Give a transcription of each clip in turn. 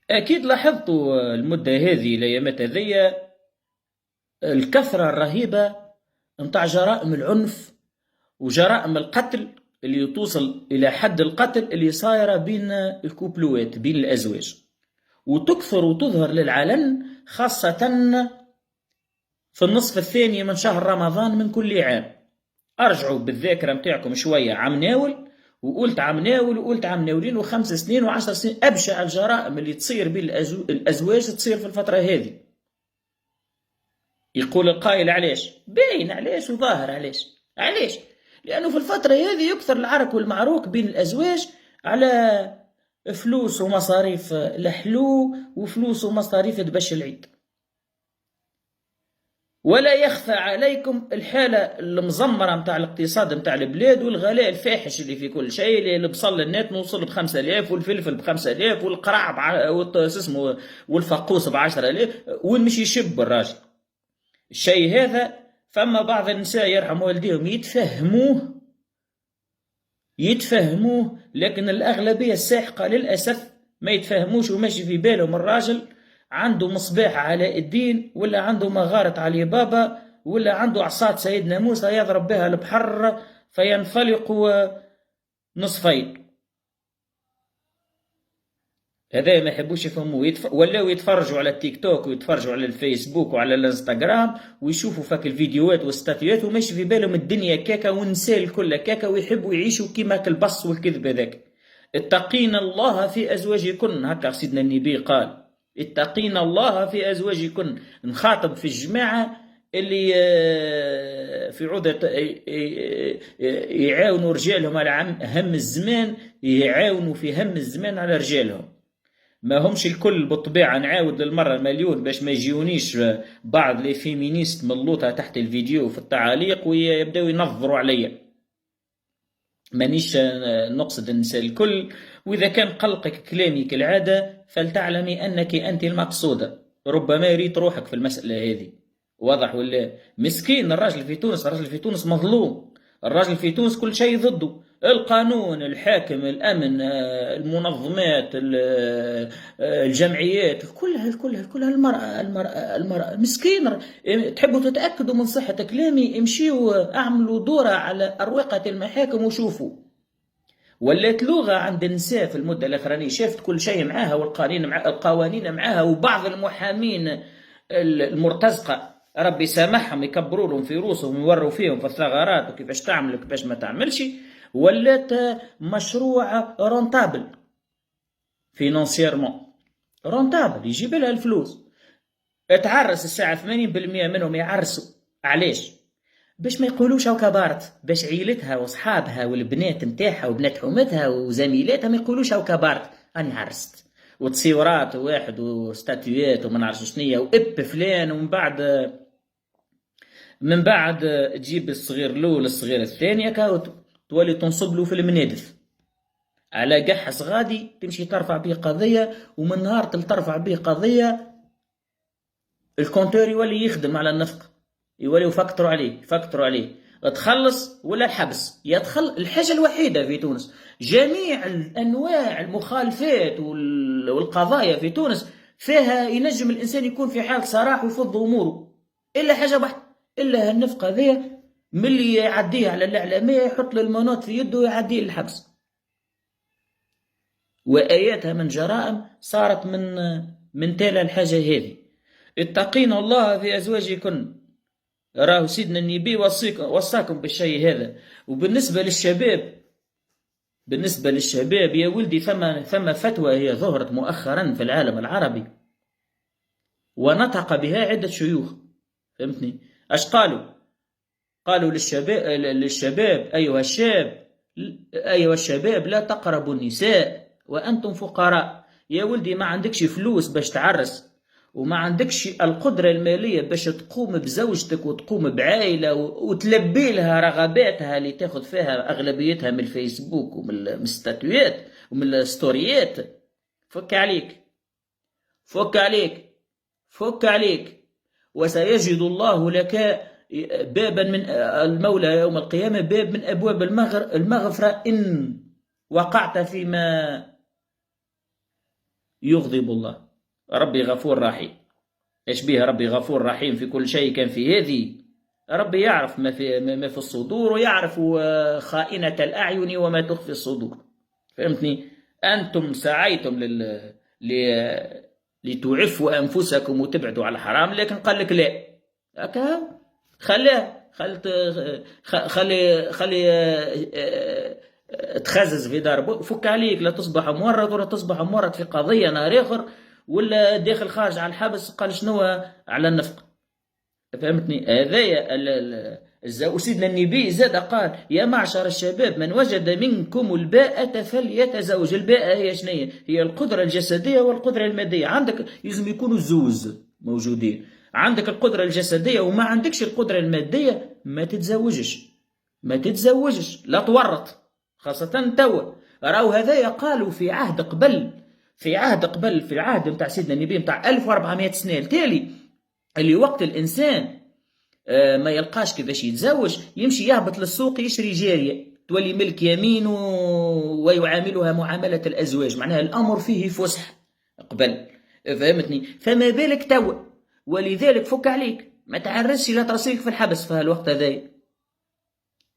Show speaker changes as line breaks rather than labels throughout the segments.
أكيد لاحظتوا المدة هذه الأيامات هذيا الكثرة الرهيبة متاع جرائم العنف وجرائم القتل اللي توصل إلى حد القتل اللي صايرة بين الكوبلوات بين الأزواج، وتكثر وتظهر للعلن خاصة في النصف الثاني من شهر رمضان من كل عام. أرجعوا بالذاكرة متاعكم شوية عم ناول، وقلت عم ناول وقلت عم ناولين و5 سنين و10 سنين أبشع الجرائم اللي تصير بين الأزواج تصير في الفترة هذه. يقول القائل علاش؟ باين علاش وظاهر علاش؟ لأنه في الفترة هذه يكثر العرك والمعروك بين الأزواج على فلوس ومصاريف الحلو وفلوس ومصاريف دبش العيد. ولا يخفى عليكم الحالة المزمرة متاع الاقتصاد متاع البلاد والغلاء الفاحش اللي في كل شيء، اللي البصل النات نوصل ب5000 والفلفل ب5000 والقرع والفقوس ب10000 وين مش يشب الراجل. الشيء هذا فما بعض النساء يرحم والديهم يتفهموه، لكن الأغلبية الساحقة للأسف ما يتفهموش، وماشي في بالهم الراجل عنده مصباح علاء الدين، ولا عنده مغارة علي بابا، ولا عنده عصا سيدنا موسى يضرب بها البحر فينفلق نصفين. هذا ما يحبوش يفهموه، ولاو يتفرجوا على التيك توك ويتفرجوا على الفيسبوك وعلى الانستغرام ويشوفوا فك الفيديوهات والستاتيوهات، وماشي في بالهم الدنيا كاكا والنساء الكل كاكا، ويحبوا يعيشوا كيما البص والكذب هذاك. اتقين الله في ازواجكن، هكا سيدنا النبي قال اتقين الله في ازواجكن. نخاطب في الجماعه اللي في عودة يعاونوا رجالهم على هم الزمان، يعاونوا في هم الزمان على رجالهم. ما همش الكل بالطبيعة. نعاود للمرة المليون باش ما يجيونيش بعض لي فيمينيست ملوطة تحت الفيديو في التعاليق ويبداو ينظروا عليا. مانيش نقصد النساء الكل، وإذا كان قلقك كلامي كالعادة فلتعلمي أنك أنت المقصودة. ربما يريد روحك في المسألة هذه، واضح ولا؟ مسكين الراجل في تونس، الراجل في تونس مظلوم، الراجل في تونس كل شيء ضده، القانون، الحاكم، الأمن، المنظمات، الجمعيات، كلها المرأة مسكين. تحبوا تتأكدوا من صحة كلامي؟ امشيوا اعملوا دورة على أروقة المحاكم وشوفوا. ولات لغة عند النساء في المدة الأخرانية، شافت كل شيء معاها والقوانين معاها، وبعض المحامين المرتزقة ربي سامحهم يكبروا لهم في روسهم ويوروا فيهم في الثغرات وكيفاش تعمل وكيفاش ما تعملش. ولات مشروع رونتابل فينانسيرمون، رونتابل يجيب لها الفلوس. تعرس الساعة 80% منهم يعرسوا علاش؟ باش ما يقولوش هاو كبارت، باش عيلتها واصحابها والبنات نتاعها وبنات حومتها وزميلاتها ما يقولوش هاو كبارت اني عرست، وتصيورات واحد وستاتيوات وما نعرفش شنيا واب فلان، ومن بعد تجيب الصغير الاول الصغير الثاني تولي تنصب له في المنادف على قحص غادي تمشي ترفع به قضية، ومن نهار ترفع به قضية الكونتور يولي يخدم على النفق، يولي يفكتروا عليه تخلص ولا الحبس. يدخل الحاجة الوحيدة في تونس، جميع الأنواع المخالفات والقضايا في تونس فيها ينجم الإنسان يكون في حال سراح ويفض أموره، إلا حاجة واحدة، إلا هالنفقة ذي ملي يعديه على الإعلامية يحط له المنوط في يده ويعديه للحبس. وآياتها من جرائم صارت من تالي الحاجة هذه. اتقين الله في أزواجكن، راه سيدنا النبي وصاكم بالشيء هذا. وبالنسبة للشباب يا ولدي ثم فتوى هي ظهرت مؤخرا في العالم العربي ونطق بها عدة شيوخ، فهمتني؟ اش قالوا للشباب أيها الشباب لا تقربوا النساء وأنتم فقراء. يا ولدي ما عندكش فلوس باش تعرس، وما عندكش القدرة المالية باش تقوم بزوجتك وتقوم بعائلة وتلبي لها رغباتها اللي تاخذ فيها أغلبيتها من الفيسبوك ومن الستاتويات ومن الستوريات. فك عليك وسيجد الله لك بابا من المولى يوم القيامة، باب من أبواب المغفرة إن وقعت يغضب الله. ربي غفور رحيم. ايش بيها ربي غفور رحيم في كل شيء؟ كان في هذه ربي يعرف ما في الصدور، ويعرف خائنة الأعين وما تخفي الصدور. فهمتني؟ أنتم سعيتم لتعفوا أنفسكم وتبعدوا على الحرام، لكن قال لك لا، هكا خليه خلي تخزز في دار، فك عليك، لا تصبح مورط ولا تصبح مورط في قضية نهار آخر، ولا داخل خارج على الحبس قال شنو على النفق. فهمتني؟ هذايا وسيدنا النبي زاد قال: يا معشر الشباب من وجد منكم الباءة فليتزوج. الباءة هي شنو؟ هي القدرة الجسدية والقدرة المادية. عندك لازم يكونوا الزوز موجودين، عندك القدرة الجسدية وما عندكش القدرة المادية، ما تتزوجش، ما تتزوجش، لا تورط، خاصة توا. راهو هذايا قالوا في عهد قبل، في العهد نتاع سيدنا النبي نتاع 1400 سنة التالي، اللي وقت الإنسان ما يلقاش كيفاش يتزوج، يمشي يهبط للسوق يشري جارية تولي ملك يمين ويعاملها معاملة الأزواج، معناها الأمر فيه فسح قبل. فهمتني؟ فما بالك توا. ولذلك فك عليك، ما تعرسش لا ترسيك في الحبس في هالوقت هذا.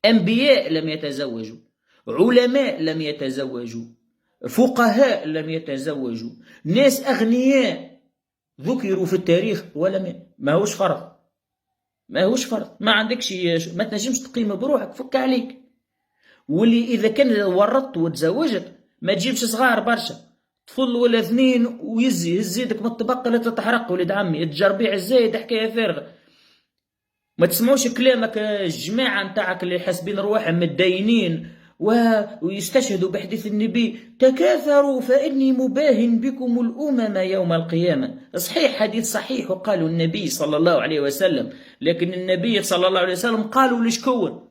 أنبياء لم يتزوجوا، علماء لم يتزوجوا، فقهاء لم يتزوجوا، ناس أغنياء ذكروا في التاريخ ولم، ما هوش فرض، ما هوش فرض. ما عندكش، ما تنجمش تقيم بروحك، فك عليك. واللي إذا كان ورطت وتزوجت ما تجيبش صغار برشا، طفل ولا اثنين ويزيدك من الطبق لا تتحرق. ولد عمي التجربيع الزايد حكاية فارغة. ما تسمعوش كلامك الجماعة نتاعك اللي حاسبين رواحهم متدينين ويستشهدوا بحديث النبي: تكاثروا فإني مباهن بكم الأمم يوم القيامة. صحيح، حديث صحيح، وقالوا النبي صلى الله عليه وسلم، لكن النبي صلى الله عليه وسلم قالوا لشكون؟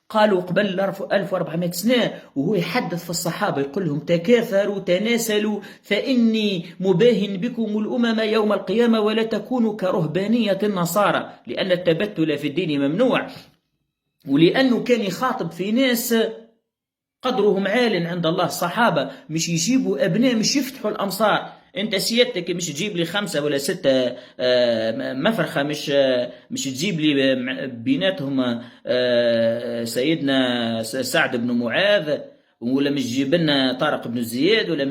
قالوا قبل 1400 سنة، وهو يحدث في الصحابة يقول لهم: تكاثروا تناسلوا فإني مباهن بكم الأمم يوم القيامة ولا تكونوا كرهبانية النصارى، لأن التبتل في الدين ممنوع، ولأنه كان يخاطب في ناس قدرهم عال عند الله. الصحابة مش يجيبوا أبناء، مش يفتحوا الأمصار. أنت سيادتك مش تجيب لي 5 ولا 6 مفرخة، مش تجيب لي بيناتهم سيدنا سعد بن معاذ، ولا مش تجيب لنا طارق بن زياد، ولا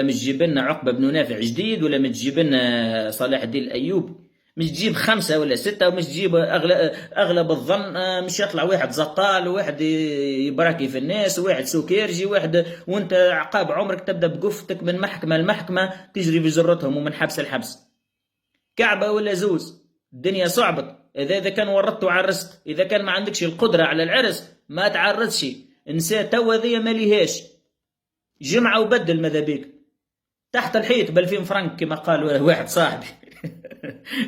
مش تجيب لنا عقبة بن نافع جديد، ولا مش تجيب لنا صلاح الدين الأيوب. مش تجيب 5 ولا 6، ومش تجيب أغلب الظن مش يطلع واحد زطال، وواحد يبراكي في الناس، وواحد سكيرجي، واحد وانت عقاب عمرك تبدأ بقفتك من محكمة لمحكمة، تجري في جرتهم ومن حبس لحبس. كعبة ولا زوز، الدنيا صعبت. إذا كان ورطت وعرست، إذا كان ما عندكش القدرة على العرس ما تعرسش. نساء توا ذي ما ليهاش، جمعة وبدل ماذا بيك تحت الحيط ب2000 فرنك كما قال واحد صاحبي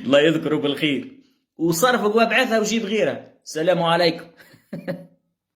الله يذكره بالخير، وصرفك وابعثها وجيب غيرها. السلام عليكم